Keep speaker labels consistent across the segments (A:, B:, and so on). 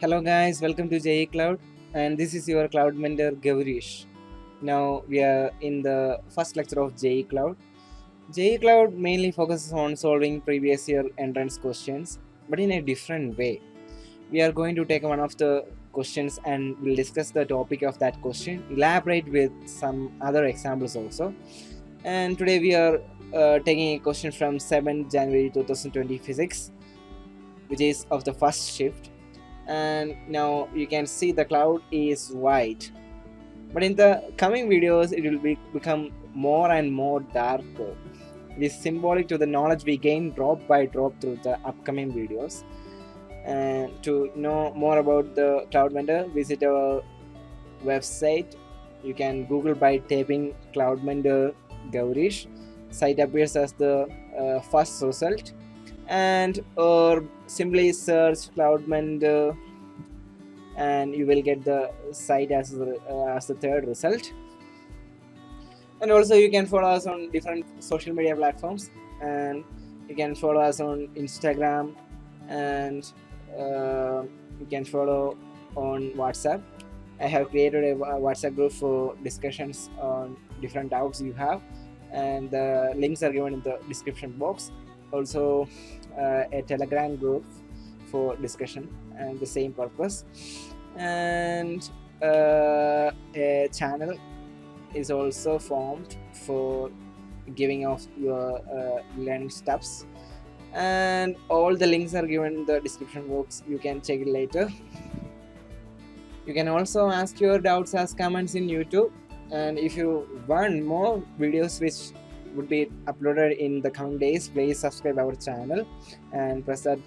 A: Hello guys, welcome to JEE Cloud, and this is your cloud mentor Gaurish. Now we are in the first lecture of JEE Cloud. JEE Cloud mainly focuses on solving previous year entrance questions, but in a different way. We are going to take one of the questions and we'll discuss the topic of that question, elaborate with some other examples also. And today we are taking a question from 7th January 2020 physics, which is of the first shift. And now you can see the cloud is white, but in the coming videos it will become more and more darker. It is symbolic to the knowledge we gain drop by drop through the upcoming videos. And to know more about the cloud vendor, visit our website. You can Google by typing cloud vendor Gaurish. Site appears as the first result, and or simply search cloud vendor and you will get the site as the third result. And also you can follow us on different social media platforms, and you can follow us on Instagram, and you can follow on WhatsApp. I have created a WhatsApp group for discussions on different doubts you have, and the links are given in the description box. Also a Telegram group for discussion and the same purpose, and a channel is also formed for giving off your learning steps, and all the links are given in the description box. You can check it later. You can also ask your doubts as comments in YouTube, and if you want more videos which would be uploaded in the coming days, please subscribe our channel and press that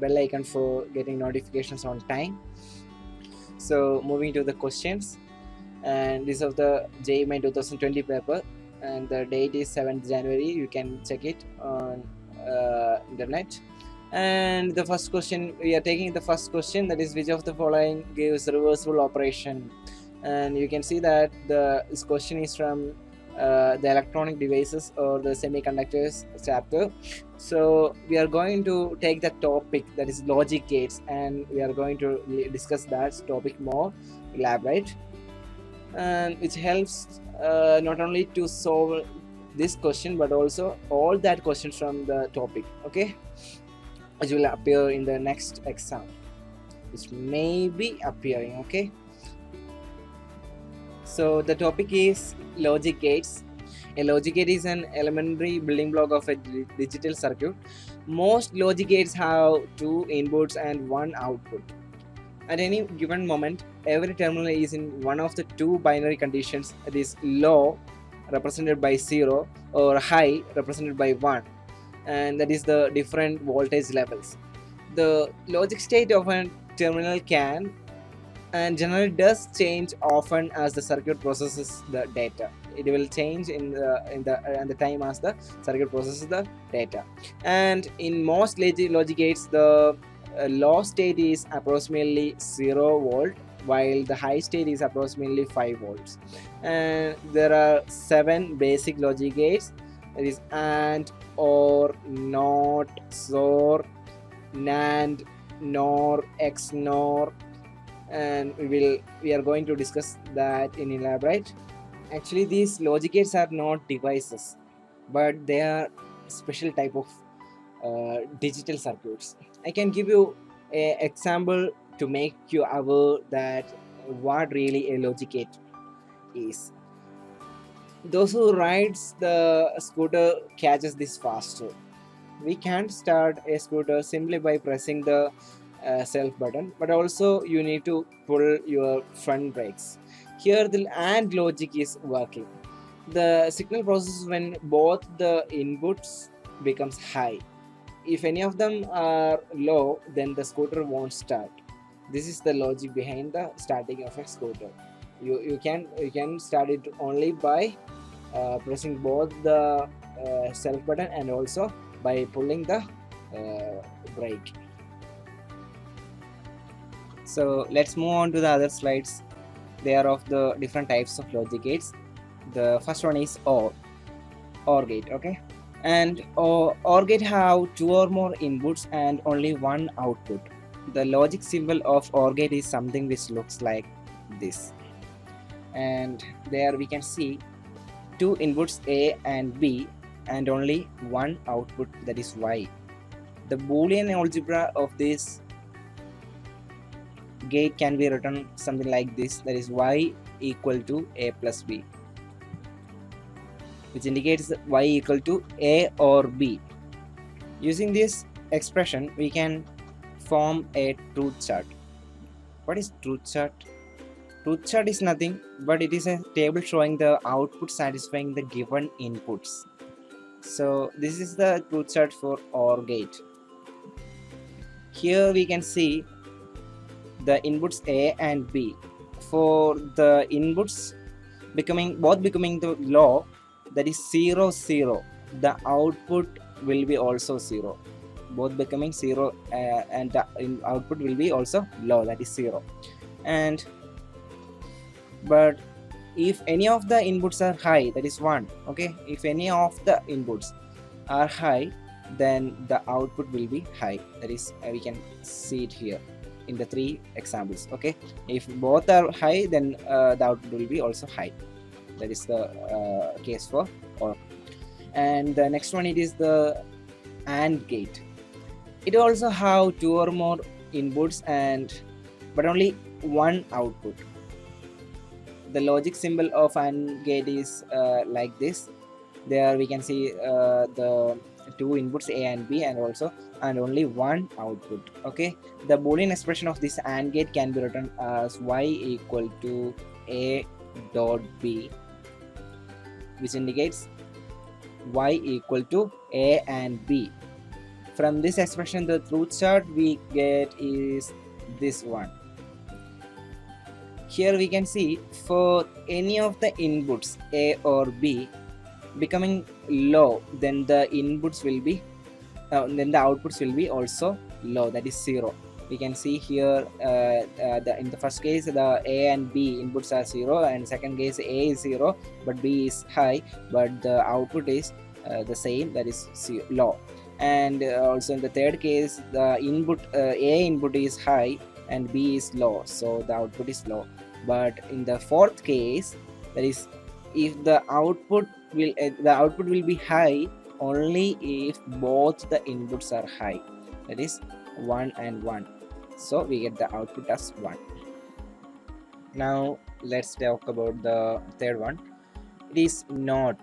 A: bell icon for getting notifications on time. So moving to the questions, and this is of the JEE May 2020 paper, and the date is 7th January. You can check it on internet. And the first question, we are taking the first question, that is, which of the following gives reversible operation? And you can see that this question is from the electronic devices or the semiconductors chapter. So we are going to take the topic, that is logic gates, and we are going to discuss that topic more elaborate, and which helps not only to solve this question but also all that questions from the topic, okay, which will appear in the next exam, which may be appearing, okay. So the topic is logic gates. A logic gate is an elementary building block of a digital circuit. Most logic gates have two inputs and one output. At any given moment, every terminal is in one of the two binary conditions, that is low represented by 0 or high represented by 1, and that is the different voltage levels. The logic state of a terminal can and generally does change often as the circuit processes the data. It will change in the time as the circuit processes the data. And in most logic gates, the low state is approximately 0 volt, while the high state is approximately 5 volts. And there are 7 basic logic gates, that is AND, OR, NOT, XOR, NAND, NOR, XNOR, and we are going to discuss that in elaborate. Actually, these logic gates are not devices, but they are special type of digital circuits. I can give you an example to make you aware that what really a logic gate is. Those who rides the scooter catches this faster. We can't start a scooter simply by pressing the self button, but also you need to pull your front brakes. Here the AND logic is working. The signal processes when both the inputs becomes high. If any of them are low, then the scooter won't start. This is the logic behind the starting of a scooter. You can start it only by pressing both the self button and also by pulling the brake. So let's move on to the other slides. They are of the different types of logic gates. The first one is OR gate, okay. And OR gate have 2 or more inputs and only one output. the logic symbol of OR gate is something which looks like this, and there we can see two inputs A and B and only one output, that is Y. The Boolean algebra of this gate can be written something like this, that is Y equal to A plus B, which indicates Y equal to A or B. Using this expression we can form a truth chart. What is truth chart? Truth chart is nothing but it is a table showing the output satisfying the given inputs. So this is the truth chart for OR gate. Here we can see the inputs A and B. For the inputs both becoming the low, that is 0 0, the output will be also 0. Both becoming 0 and the output will be also low, that is 0. And but if any of the inputs are high, that is 1. Okay, if any of the inputs are high, then the output will be high, that is we can see it here in the 3 examples. Okay, if both are high, then the output will be also high. That is the case for OR. And the next one, it is the AND gate. It also have 2 or more inputs but only one output. The logic symbol of AND gate is like this. There we can see the 2 inputs A and B and only one output. Okay, the Boolean expression of this AND gate can be written as Y equal to A dot B, which indicates Y equal to A and B. From this expression, the truth chart we get is this one. Here we can see for any of the inputs A or B becoming low, then the inputs will be then the outputs will be also low, that is 0. We can see here in the first case the A and B inputs are 0, and second case A is 0 but B is high, but the output is the same, that is low. And also in the third case the input A input is high and B is low, so the output is low. But in the fourth case, that is if the output will be high only if both the inputs are high, that is 1 and 1, so we get the output as 1. Now let's talk about the third one. It is NOT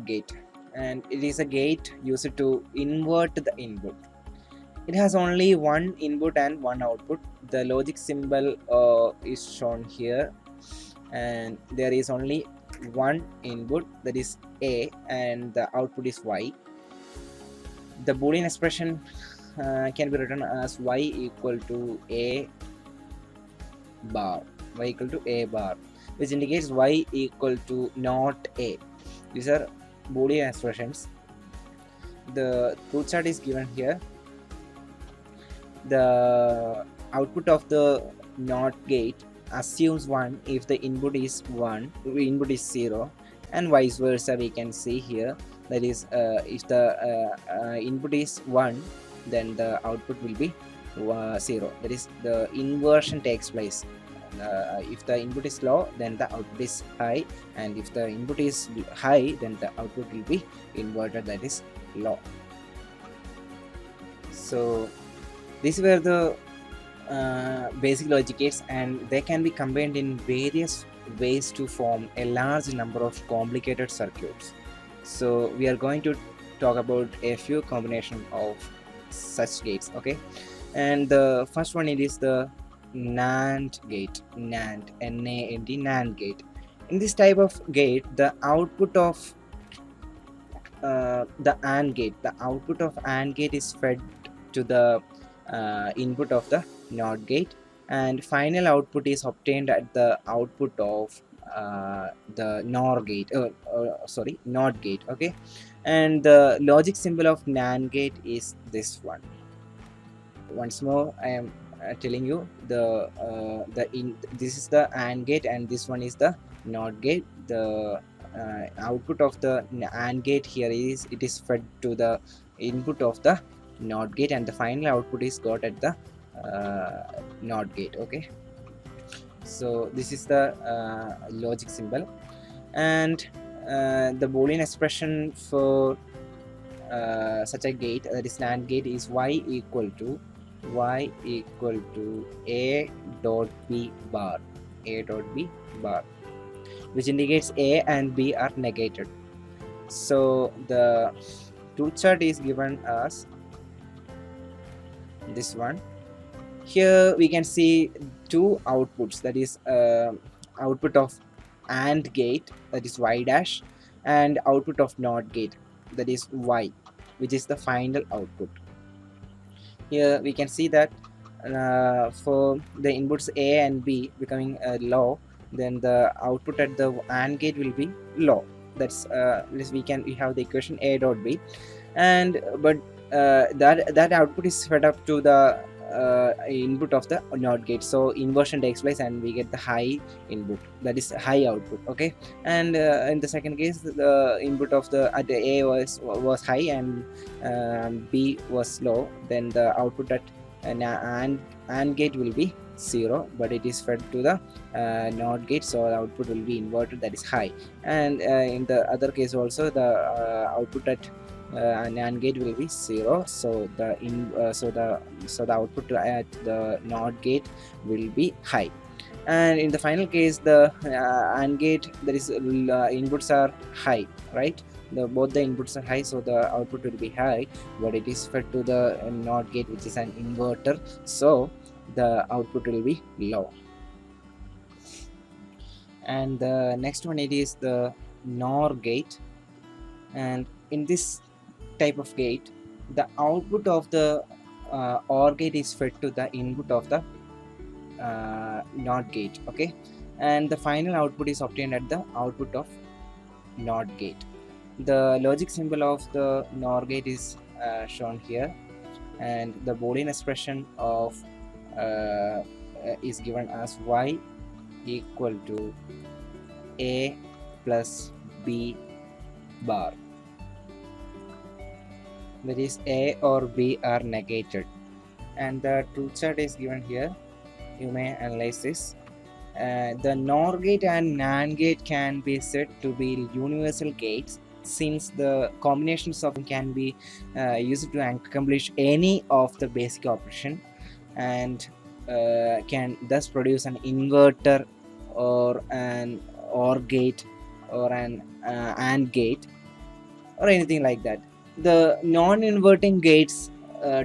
A: gate, and it is a gate used to invert the input. It has only one input and one output. The logic symbol is shown here, and there is only one input, that is A, and the output is Y. The Boolean expression can be written as Y equal to A bar, which indicates Y equal to not A. These are Boolean expressions. The truth chart is given here. The output of the NOT gate assumes 1 if the input is 0, and vice versa. We can see here, that is if the input is 1, then the output will be 0, that is the inversion takes place. If the input is low, then the output is high, and if the input is high, then the output will be inverted, that is low. So these were the basic logic gates, and they can be combined in various ways to form a large number of complicated circuits. So we are going to talk about a few combination of such gates. Okay, and the first one, it is the NAND gate. NAND gate. In this type of gate, the output of the AND gate is fed to the input of the NOT gate, and final output is obtained at the output of the NOT gate. Okay, and the logic symbol of NAND gate is this one. Once more, I am telling you, this is the AND gate, and this one is the NOT gate. The output of the AND gate here is fed to the input of the NOT gate, and the final output is got at the NOT gate. Okay, so this is the logic symbol, and the Boolean expression for such a gate, that is NAND gate, is y equal to a dot b bar, which indicates a and b are negated. So the truth chart is given as this one. Here we can see two outputs, that is output of AND gate, that is y dash, and output of NOT gate, that is y, which is the final output. Here we can see that for the inputs A and B becoming low, then the output at the AND gate will be low. That's we have the equation A dot B, and but that output is fed up to the input of the NOT gate, so inversion takes place and we get the high input, that is high output. Okay, and in the second case, the input of the at A was high and B was low, then the output at AND gate will be 0, but it is fed to the NOT gate, so the output will be inverted, that is high. And in the other case also, the output at NAND gate will be 0, so the output at the NOT gate will be high. And in the final case, the AND gate, that is inputs are high, right? Both the inputs are high, so the output will be high, but it is fed to the NOT gate, which is an inverter, so the output will be low. And the next one, it is the NOR gate, and in this type of gate, the output of the OR gate is fed to the input of the NOT gate. Okay, and the final output is obtained at the output of NOT gate. The logic symbol of the NOR gate is shown here, and the Boolean expression of is given as y equal to a plus b bar, that is a or b are negated. And the truth chart is given here, you may analyze this. The NOR gate and NAND gate can be said to be universal gates, since the combinations of them can be used to accomplish any of the basic operation, and can thus produce an inverter or an OR gate or an AND gate or anything like that. The non-inverting gates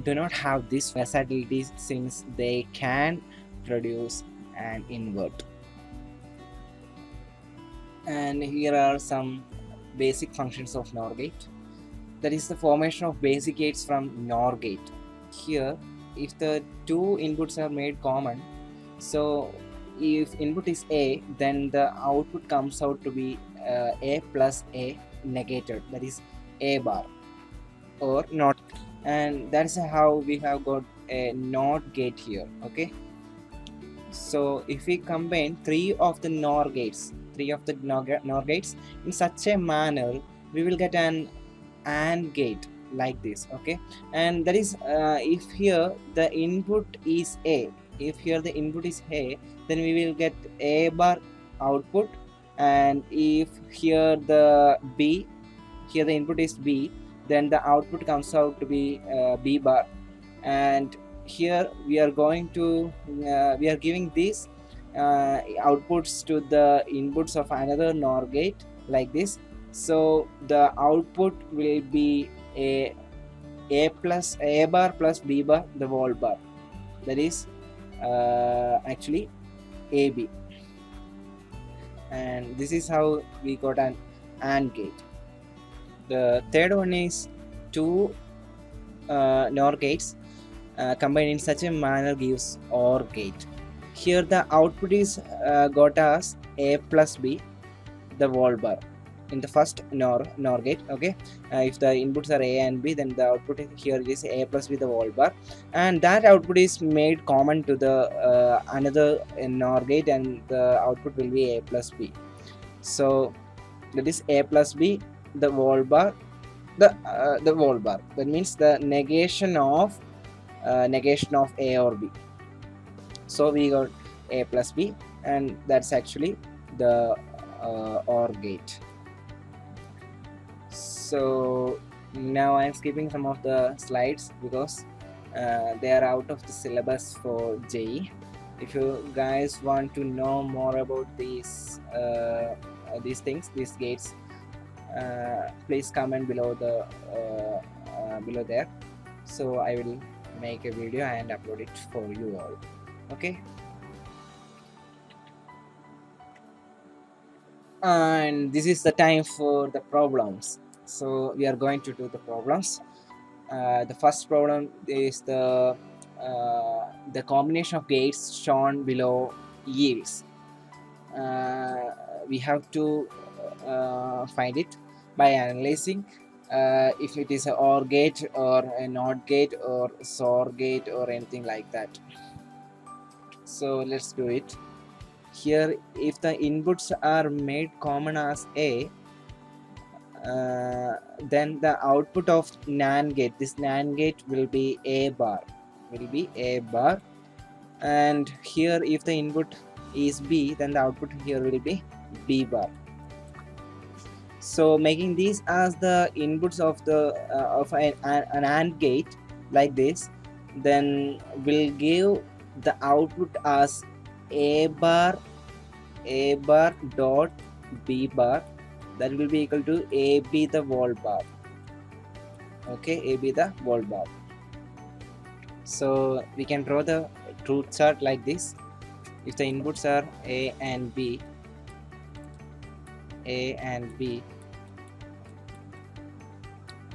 A: do not have this versatility, since they can produce an invert. And here are some basic functions of NOR gate. That is the formation of basic gates from NOR gate. Here, if the two inputs are made common, so if input is A, then the output comes out to be A plus A negated, that is A bar or not, and that's how we have got a NOT gate here. Okay, so if we combine three of the NOR gates in such a manner, we will get an AND gate like this. Okay, and that is if here the input is A, then we will get A bar output, and if here the input is B, then the output comes out to be B bar. And here we are giving these outputs to the inputs of another NOR gate like this, so the output will be A bar plus B bar the whole bar, that is actually AB. And this is how we got an AND gate. The third one is two NOR gates combined in such a manner gives OR gate. Here the output is got as A plus B the whole bar in the first NOR gate. Okay, if the inputs are A and B, then the output here is A plus B the whole bar, and that output is made common to the another NOR gate, and the output will be A plus B. So that is A plus B the whole bar, the whole bar. That means the negation of negation of A or B. So we got A plus B, and that's actually the OR gate. So now I'm skipping some of the slides because they are out of the syllabus for JEE. If you guys want to know more about these things, these gates, please comment below the below there. So I will make a video and upload it for you all. Okay. And this is the time for the problems. So we are going to do the problems. The first problem is the combination of gates shown below yields. We have to find it by analyzing if it is an OR gate or a NOT gate or SOR gate or anything like that. So let's do it. Here, if the inputs are made common as A, then the output of NAND gate, this NAND gate will be A bar, and here if the input is B, then the output here will be B bar. So making these as the inputs of the of an AND gate like this, then will give the output as A bar dot B bar, that will be equal to AB the whole bar. Okay, AB the whole bar. So we can draw the truth chart like this. If the inputs are A and B,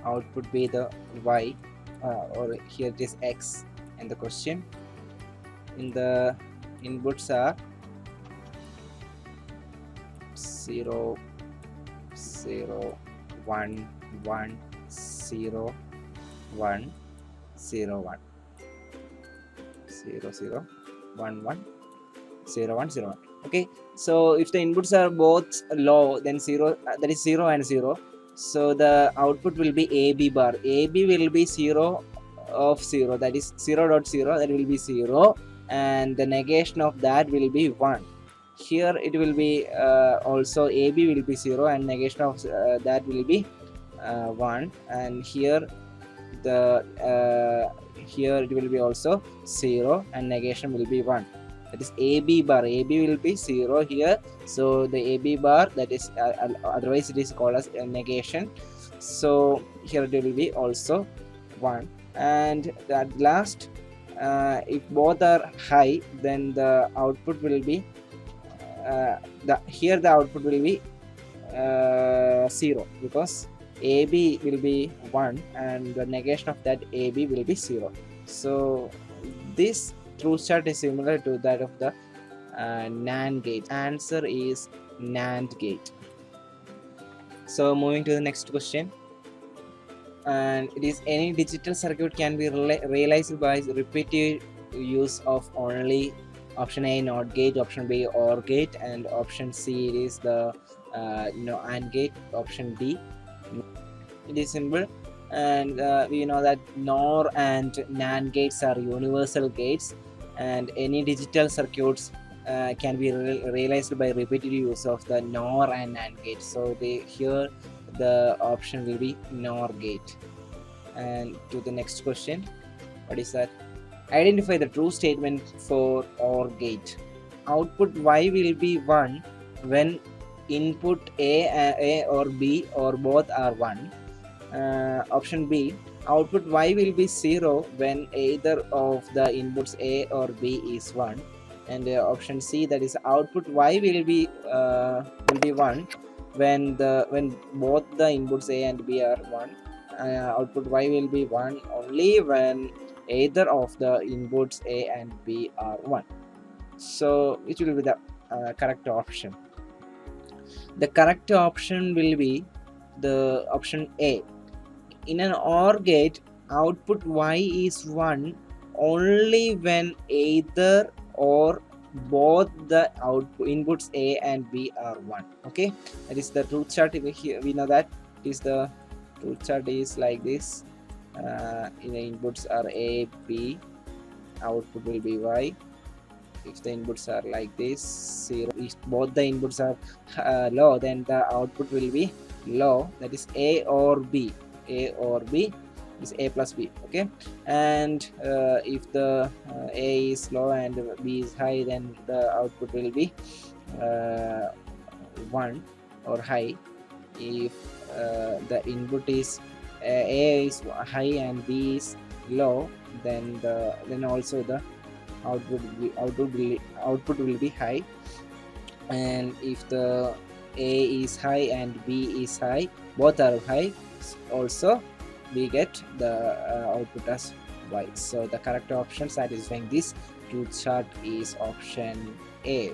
A: output be the Y, or here it is X in the question. In the inputs are 0 0 1 1 0 1 0 1 0 0 1 1 0 1 0 1. Okay, so if the inputs are both low, then 0, that is 0 and 0, so the output will be AB bar. AB will be 0 of 0, that is 0 dot 0, that will be 0, and the negation of that will be 1. Here it will be also AB will be 0 and negation of that will be 1, and here the here it will be also 0 and negation will be 1. That is AB bar. AB will be 0 here, so the AB bar, that is otherwise it is called as a negation. So here it will be also 1, and at last if both are high, then the output will be here the output will be 0, because AB will be 1 and the negation of that AB will be 0. So this truth chart is similar to that of the NAND gate. Answer is NAND gate. So moving to the next question, and it is, any digital circuit can be realized by repetitive use of only option A NOT gate, option B OR gate, and option C is the AND gate, option D. It is simple, and we know that NOR and NAND gates are universal gates, and any digital circuits can be realized by repetitive use of the NOR and NAND gate. So here the option will be NOR gate. And to the next question, what is that? Identify the true statement for OR gate. Output Y will be 1 when input A or B or both are 1. Option B, output Y will be 0 when either of the inputs A or B is 1. And option C, that is output Y will be 1 when both the inputs A and B are 1. Output Y will be 1 only when either of the inputs A and B are 1. So which will be the correct option? The correct option will be the option A. In an OR gate, output Y is 1 only when either or both the output inputs A and B are 1. Okay, that is the truth chart. We know that is the truth chart is like this. in the inputs are A, B, output will be Y. If the inputs are like this 0, if both the inputs are low, then the output will be low, that is A or B. A or B is A plus B. Okay, and if the A is low and B is high, then the output will be 1 or high. If the input is A is high and B is low, then also the output will be high. And if the A is high and B is high, both are high, also we get the output as Y. So the correct option satisfying this truth chart is option A.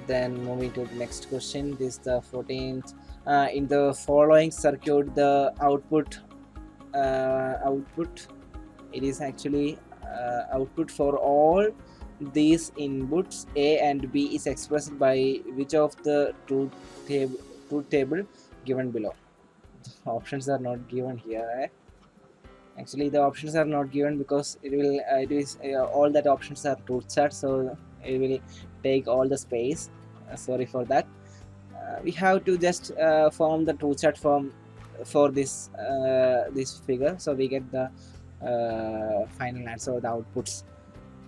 A: Then moving to the next question, this is the 14th. In the following circuit, the output it is actually output for all these inputs A and B is expressed by which of the truth table given below. The options are not given here. Actually, the options are not given because it is all that options are truth chart, so it will take all the space. Sorry for that. We have to just form the truth chart form for this figure, so we get the final answer, the outputs.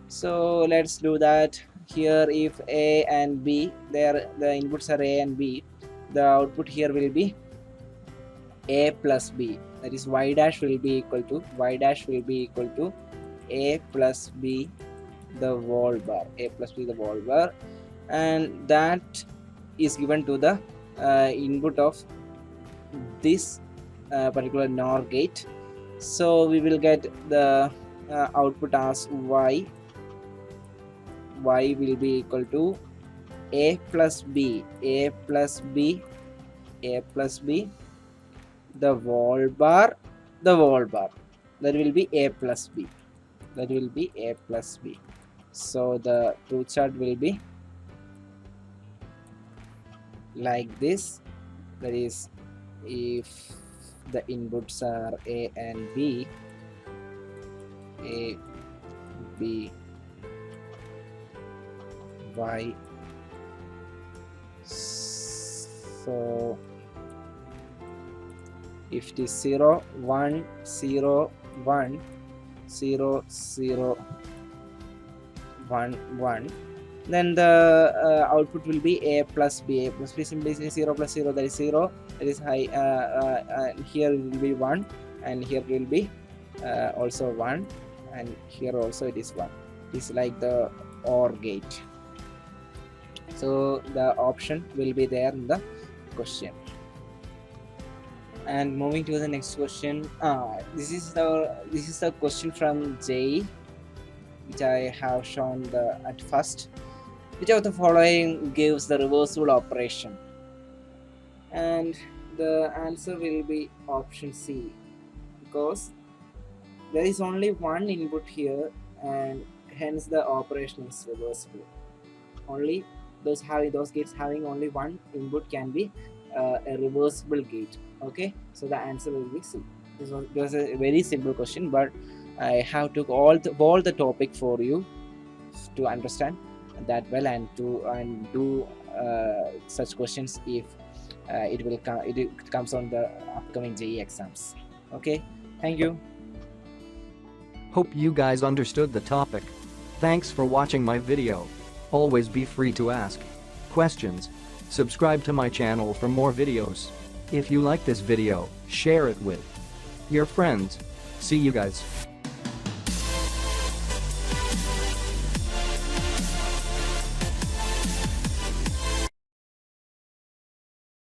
A: So let's do that. Here, if A and B, the inputs are A and B, the output here will be A plus B, that is Y dash will be equal to A plus B the whole bar, and that is given to the input of this particular NOR gate. So we will get the output as Y will be equal to A plus B the whole bar, that will be A plus B, so the truth chart will be like this. That is, if the inputs are A and B, A, B, Y, so if it is 0, 1, 0, 1, 0, 0, 1, 1, then the output will be A plus B. Simply 0 plus 0, that is 0, that is high. Here it will be 1, and here will be also 1, and here also it is 1. It's like the OR gate. So the option will be there in the question. And moving to the next question, this is the question from JEE, which I have shown at first. Which of the following gives the reversible operation? And the answer will be option C, because there is only one input here, and hence the operation is reversible. Only those gates having only one input can be a reversible gate. Okay, so the answer will be C. This was a very simple question, but I have took all the topic for you to understand that well, and do such questions if it comes on the upcoming JEE exams. Okay, thank you.
B: Hope you guys understood the topic. Thanks for watching my video. Always be free to ask questions. Subscribe to my channel for more videos. If you like this video, share it with your friends. See you guys.